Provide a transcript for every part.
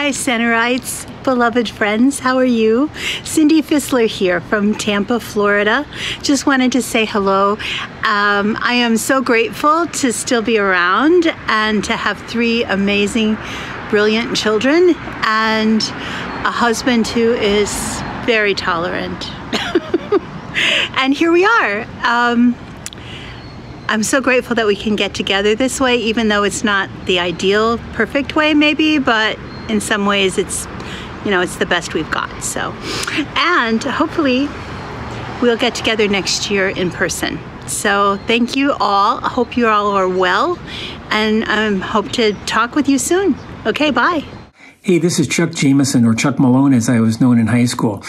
Hi, Centerites, beloved friends. How are you? Cindy Fissler here from Tampa, Florida. Just wanted to say hello. I am so grateful to still be around and to have 3 amazing, brilliant children and a husband who is very tolerant. And here we are. I'm so grateful that we can get together this way, even though it's not the ideal, perfect way maybe, but in some ways it's, you know, it's the best we've got. So, and hopefully we'll get together next year in person. So thank you all. I hope you all are well, and hope to talk with you soon. Okay, bye. Hey, this is Chuck Jamison, or Chuck Malone as I was known in high school.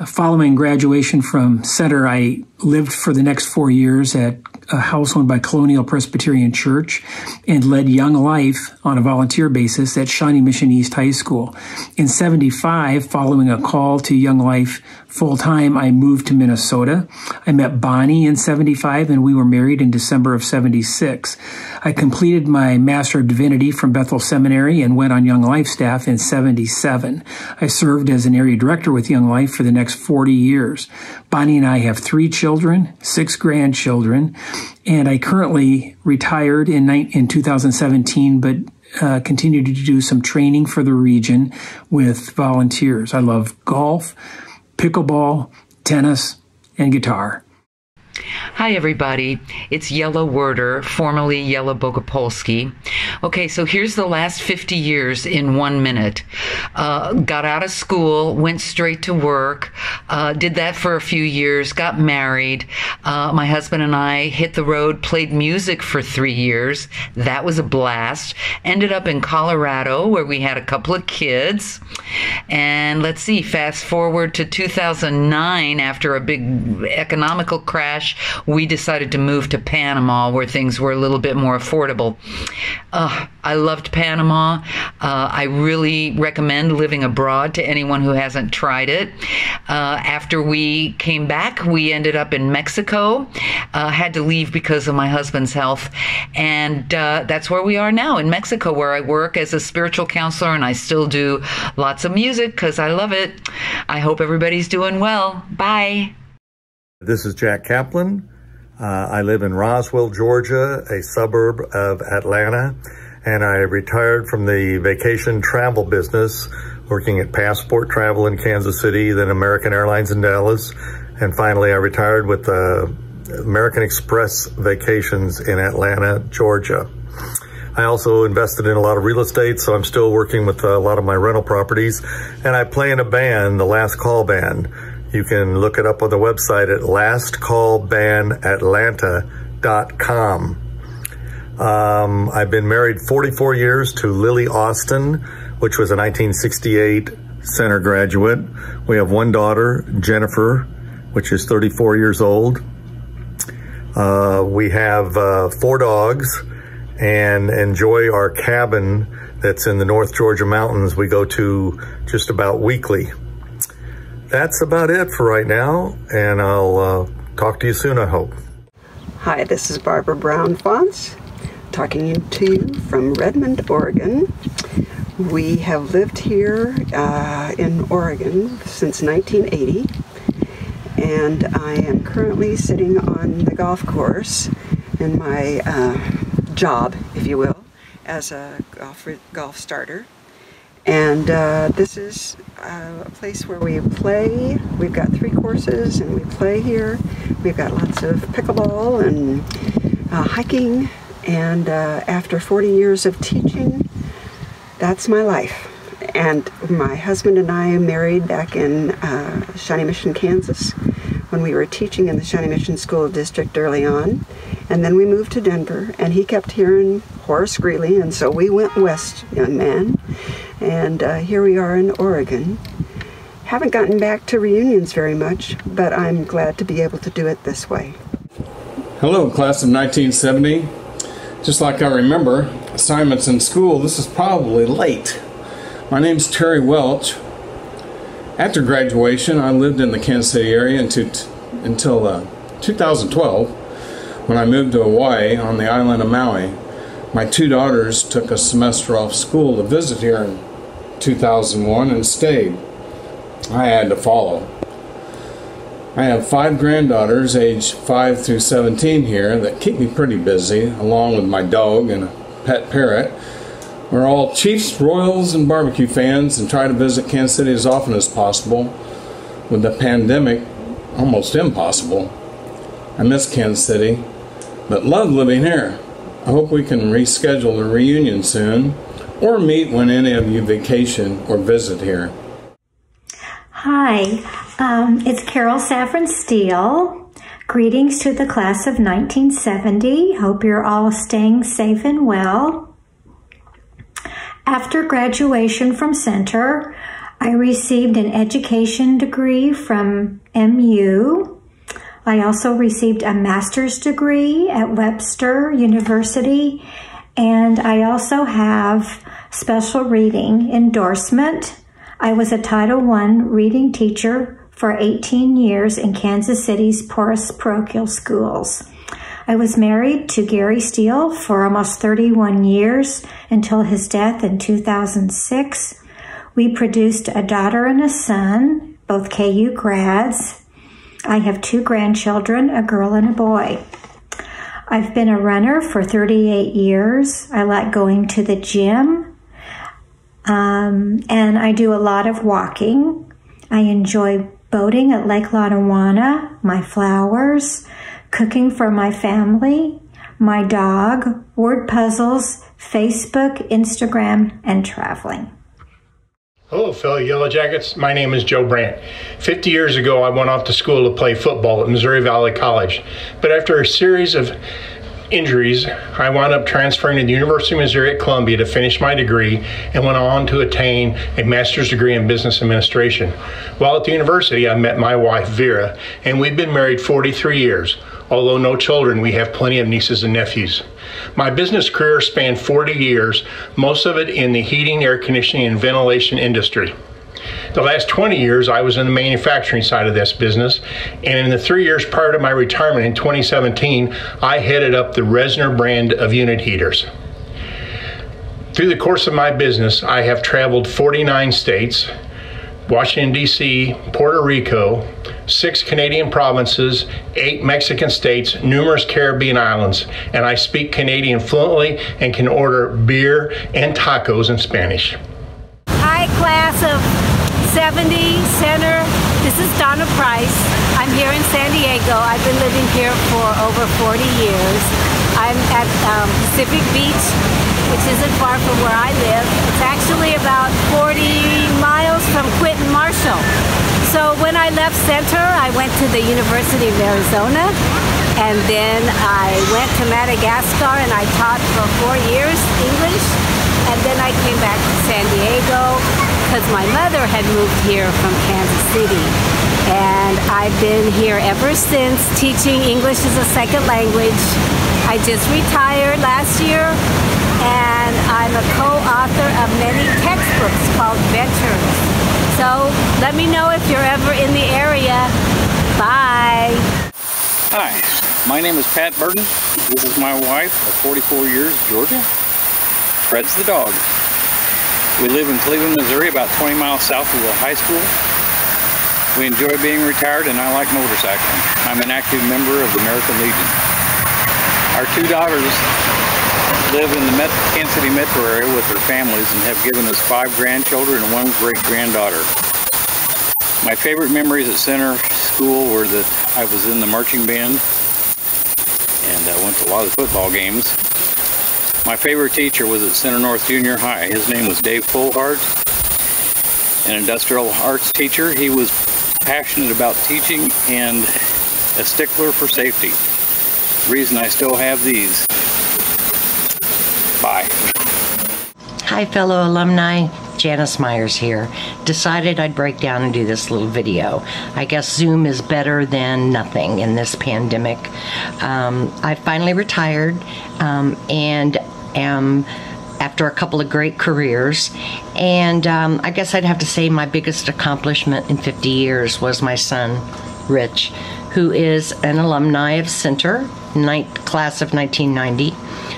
Following graduation from Center, I lived for the next 4 years at a house owned by Colonial Presbyterian Church and led Young Life on a volunteer basis at Shawnee Mission East High School. In '75, following a call to Young Life full-time, I moved to Minnesota. I met Bonnie in '75 and we were married in December of '76. I completed my Master of Divinity from Bethel Seminary and went on Young Life staff in '77. I served as an area director with Young Life for the next 40 years. Bonnie and I have 3 children, 6 grandchildren, and I currently retired in 2017, but continue to do some training for the region with volunteers. I love golf, pickleball, tennis, and guitar. Hi everybody, it's Yellow Werder, formerly Yellow Bogopolsky. Okay, so here's the last 50 years in 1 minute. Got out of school, went straight to work, did that for a few years, got married. My husband and I hit the road, played music for 3 years. That was a blast. Ended up in Colorado where we had a couple of kids. And let's see, fast forward to 2009, after a big economical crash, we decided to move to Panama where things were a little bit more affordable. I loved Panama. I really recommend living abroad to anyone who hasn't tried it. After we came back, we ended up in Mexico. Had to leave because of my husband's health. And that's where we are now, in Mexico, where I work as a spiritual counselor, and I still do lots of music because I love it. I hope everybody's doing well. Bye. This is Jack Kaplan. I live in Roswell, Georgia, a suburb of Atlanta, and I retired from the vacation travel business, working at Passport Travel in Kansas City, then American Airlines in Dallas, and finally I retired with American Express Vacations in Atlanta, Georgia. I also invested in a lot of real estate, so I'm still working with a lot of my rental properties, and I play in a band, the Last Call Band. You can look it up on the website at lastcallbandatlanta.com. I've been married 44 years to Lily Austin, which was a 1968 Center graduate. We have 1 daughter, Jennifer, which is 34 years old. We have 4 dogs and enjoy our cabin that's in the North Georgia mountains we go to just about weekly. That's about it for right now, and I'll talk to you soon, I hope. Hi, this is Barbara Brown-Fonts, talking to you from Redmond, Oregon. We have lived here in Oregon since 1980, and I am currently sitting on the golf course in my job, if you will, as a golf starter. And this is a place where we play. We've got 3 courses and we play here. We've got lots of pickleball and hiking. And after 40 years of teaching, that's my life. And my husband and I married back in Shawnee Mission, Kansas, when we were teaching in the Shawnee Mission School District early on. And then we moved to Denver, and he kept hearing Horace Greeley, and so we went west, young man. And here we are in Oregon. Haven't gotten back to reunions very much, but I'm glad to be able to do it this way. Hello, class of 1970. Just like I remember assignments in school, this is probably late. My name's Terry Welch. After graduation, I lived in the Kansas City area until 2012, when I moved to Hawaii on the island of Maui. My 2 daughters took a semester off school to visit here in 2001 and stayed. I had to follow. I have 5 granddaughters aged 5 through 17 here that keep me pretty busy, along with my dog and a pet parrot. We're all Chiefs, Royals, and barbecue fans and try to visit Kansas City as often as possible. With the pandemic, almost impossible. I miss Kansas City, but love living here. I hope we can reschedule the reunion soon, or meet when any of you vacation or visit here. Hi, it's Carol Saffron Steele. Greetings to the class of 1970. Hope you're all staying safe and well. After graduation from Center, I received an education degree from MU. I also received a master's degree at Webster University, and I also have special reading endorsement. I was a Title I reading teacher for 18 years in Kansas City's poorest parochial schools. I was married to Geary Steele for almost 31 years until his death in 2006. We produced a daughter and a son, both KU grads. I have 2 grandchildren, a girl and a boy. I've been a runner for 38 years. I like going to the gym, and I do a lot of walking. I enjoy boating at Lake Lotawana, my flowers, cooking for my family, my dog, word puzzles, Facebook, Instagram, and traveling. Hello, fellow Yellow Jackets. My name is Joe Brandt. 50 years ago, I went off to school to play football at Missouri Valley College. But after a series of injuries, I wound up transferring to the University of Missouri at Columbia to finish my degree and went on to attain a master's degree in business administration. While at the university, I met my wife, Vera, and we've been married 43 years. Although no children, we have plenty of nieces and nephews. My business career spanned 40 years, most of it in the heating, air conditioning, and ventilation industry. The last 20 years, I was in the manufacturing side of this business, and in the 3 years prior to my retirement in 2017, I headed up the Resner brand of unit heaters. Through the course of my business, I have traveled 49 states, Washington, D.C., Puerto Rico, 6 Canadian provinces, 8 Mexican states, numerous Caribbean islands, and I speak Canadian fluently and can order beer and tacos in Spanish. Hi, class of 70, Center. This is Donna Price. I'm here in San Diego. I've been living here for over 40 years. I'm at Pacific Beach, which isn't far from where I live. It's actually about 40 miles from Quinton, Marshall. So when I left Center, I went to the University of Arizona, and then I went to Madagascar and I taught for 4 years English, and then I came back to San Diego because my mother had moved here from Kansas City. And I've been here ever since, teaching English as a second language. I just retired last year, and I'm a co-author of many textbooks called Ventures. So let me know if you're ever in the area. Bye. Hi, my name is Pat Burton. This is my wife of 44 years, Georgia. Fred's the dog. We live in Cleveland, Missouri, about 20 miles south of the high school. We enjoy being retired, and I like motorcycling. I'm an active member of the American Legion. Our 2 daughters live in the Kansas City metro area with their families and have given us 5 grandchildren and 1 great-granddaughter. My favorite memories at Center School were that I was in the marching band and I went to a lot of football games. My favorite teacher was at Center North Junior High. His name was Dave Fullhart, an industrial arts teacher. He was passionate about teaching and a stickler for safety. The reason I still have these. Bye. Hi, fellow alumni. Janice Myers here. Decided I'd break down and do this little video. I guess Zoom is better than nothing in this pandemic. I finally retired and am after a couple of great careers, and I guess I'd have to say my biggest accomplishment in 50 years was my son, Rich, who is an alumni of Center, class of 1990,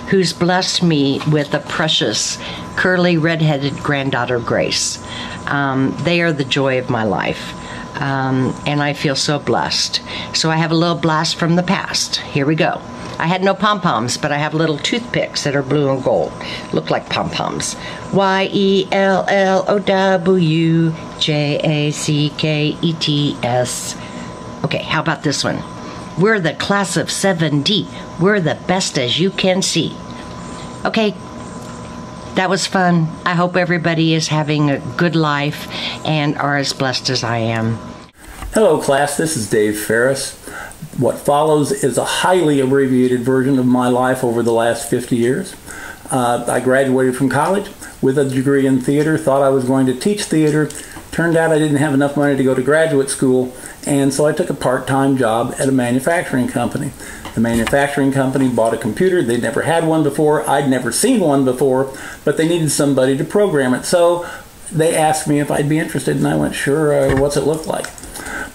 who's blessed me with a precious curly, redheaded granddaughter, Grace. They are the joy of my life. And I feel so blessed. So I have a little blast from the past. Here we go. I had no pom-poms, but I have little toothpicks that are blue and gold. Look like pom-poms. YELLOWJACKETS. Okay, how about this one? We're the class of 7D. We're the best as you can see. Okay, that was fun. I hope everybody is having a good life and are as blessed as I am. Hello class, this is Dave Ferris. What follows is a highly abbreviated version of my life over the last 50 years. I graduated from college with a degree in theater, thought I was going to teach theater. Turned out I didn't have enough money to go to graduate school, and so I took a part-time job at a manufacturing company. The manufacturing company bought a computer. They'd never had one before. I'd never seen one before, but they needed somebody to program it. So they asked me if I'd be interested, and I went, sure, what's it look like?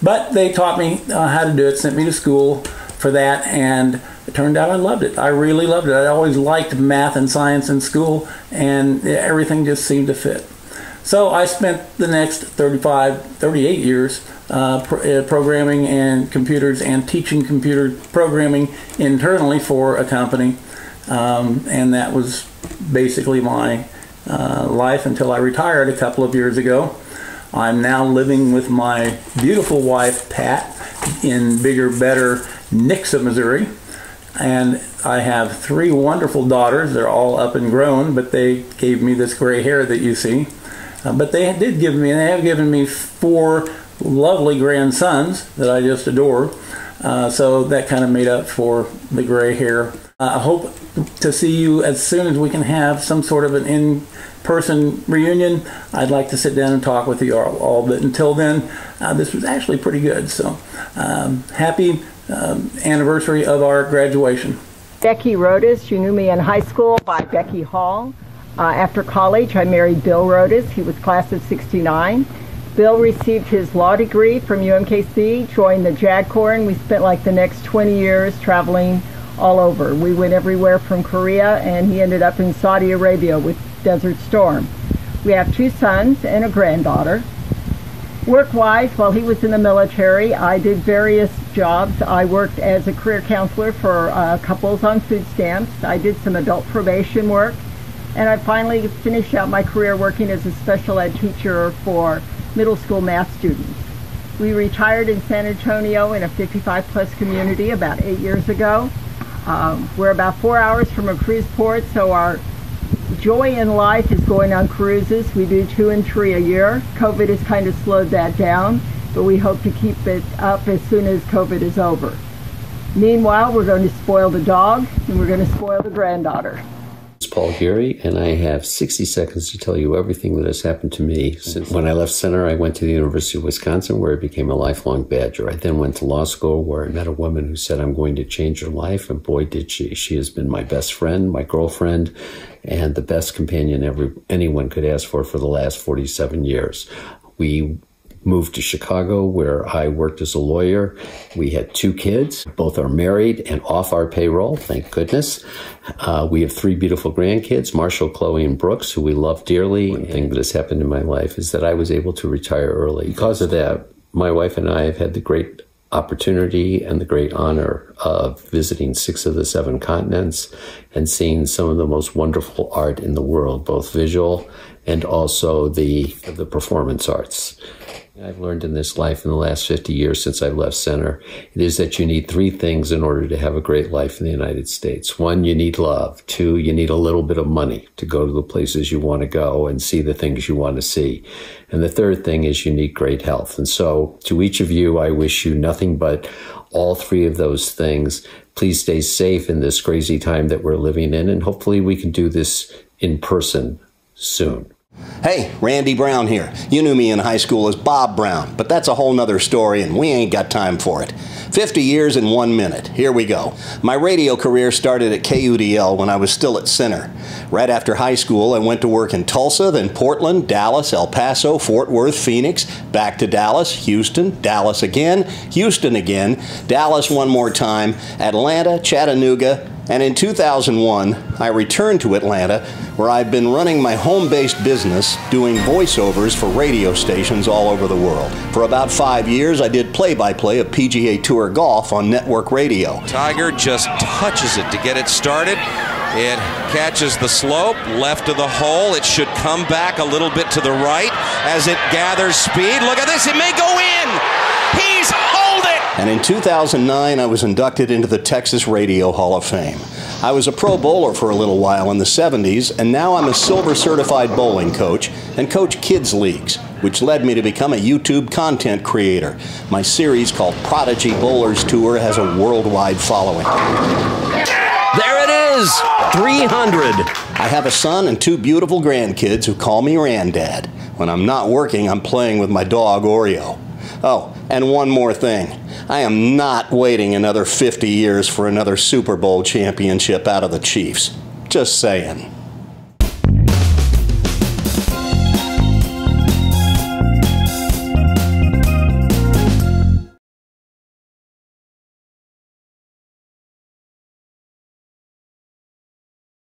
But they taught me how to do it, sent me to school for that, and it turned out I loved it. I really loved it. I always liked math and science in school, and everything just seemed to fit. So I spent the next 38 years programming and computers and teaching computer programming internally for a company, and that was basically my life until I retired a couple of years ago. I'm now living with my beautiful wife, Pat, in bigger, better Nixa, Missouri. And I have 3 wonderful daughters. They're all up and grown, but they gave me this gray hair that you see. But they have given me 4 lovely grandsons that I just adore. So that kind of made up for the gray hair. I hope to see you as soon as we can have some sort of an in-person reunion. I'd like to sit down and talk with you all, but until then, this was actually pretty good. So happy anniversary of our graduation. Becky Rhodes, you knew me in high school by Becky Hall. After college, I married Bill Rhodes. He was class of '69. Bill received his law degree from UMKC, joined the JAG Corps, and we spent like the next 20 years traveling all over. We went everywhere from Korea, and he ended up in Saudi Arabia with Desert Storm. We have 2 sons and a granddaughter. Work-wise, while he was in the military, I did various jobs. I worked as a career counselor for couples on food stamps. I did some adult probation work, and I finally finished out my career working as a special ed teacher for middle school math students. We retired in San Antonio in a 55-plus community about 8 years ago. We're about 4 hours from a cruise port, so our joy in life is going on cruises. We do 2 and 3 a year. COVID has kind of slowed that down, but we hope to keep it up as soon as COVID is over. Meanwhile, we're going to spoil the dog, and we're going to spoil the granddaughter. It's Paul Geary, and I have 60 seconds to tell you everything that has happened to me. Since when I left Center, I went to the University of Wisconsin, where I became a lifelong Badger. I then went to law school, where I met a woman who said, I'm going to change your life, and boy, did she. She has been my best friend, my girlfriend, and the best companion anyone could ask for the last 47 years. We moved to Chicago, where I worked as a lawyer. We had 2 kids. Both are married and off our payroll, thank goodness. We have 3 beautiful grandkids, Marshall, Chloe, and Brooks, who we love dearly. One thing that has happened in my life is that I was able to retire early. Because of that, my wife and I have had the great opportunity and the great honor of visiting 6 of the 7 continents and seeing some of the most wonderful art in the world, both visual and also the performance arts. I've learned in this life in the last 50 years since I left Center, it is that you need 3 things in order to have a great life in the United States. 1, you need love. 2, you need a little bit of money to go to the places you want to go and see the things you want to see. And the 3rd thing is you need great health. And so to each of you, I wish you nothing but all 3 of those things. Please stay safe in this crazy time that we're living in, and hopefully we can do this in person soon. Hey, Randy Brown here. You knew me in high school as Bob Brown, but that's a whole nother story and we ain't got time for it. 50 years in 1 minute. Here we go. My radio career started at KUDL when I was still at Center. Right after high school, I went to work in Tulsa, then Portland, Dallas, El Paso, Fort Worth, Phoenix, back to Dallas, Houston, Dallas again, Houston again, Dallas one more time, Atlanta, Chattanooga, And in 2001, I returned to Atlanta, where I've been running my home-based business, doing voiceovers for radio stations all over the world. For about 5 years, I did play-by-play of PGA Tour golf on network radio. Tiger just touches it to get it started. It catches the slope, left of the hole. It should come back a little bit to the right as it gathers speed. Look at this, it may go in! He's holed it! And in 2009, I was inducted into the Texas Radio Hall of Fame. I was a pro bowler for a little while in the 70s, and now I'm a silver certified bowling coach and coach kids leagues, which led me to become a YouTube content creator. My series called Prodigy Bowlers Tour has a worldwide following. There it is, 300. I have a son and 2 beautiful grandkids who call me Granddad. When I'm not working, I'm playing with my dog Oreo. Oh, and one more thing. I am not waiting another 50 years for another Super Bowl championship out of the Chiefs. Just saying.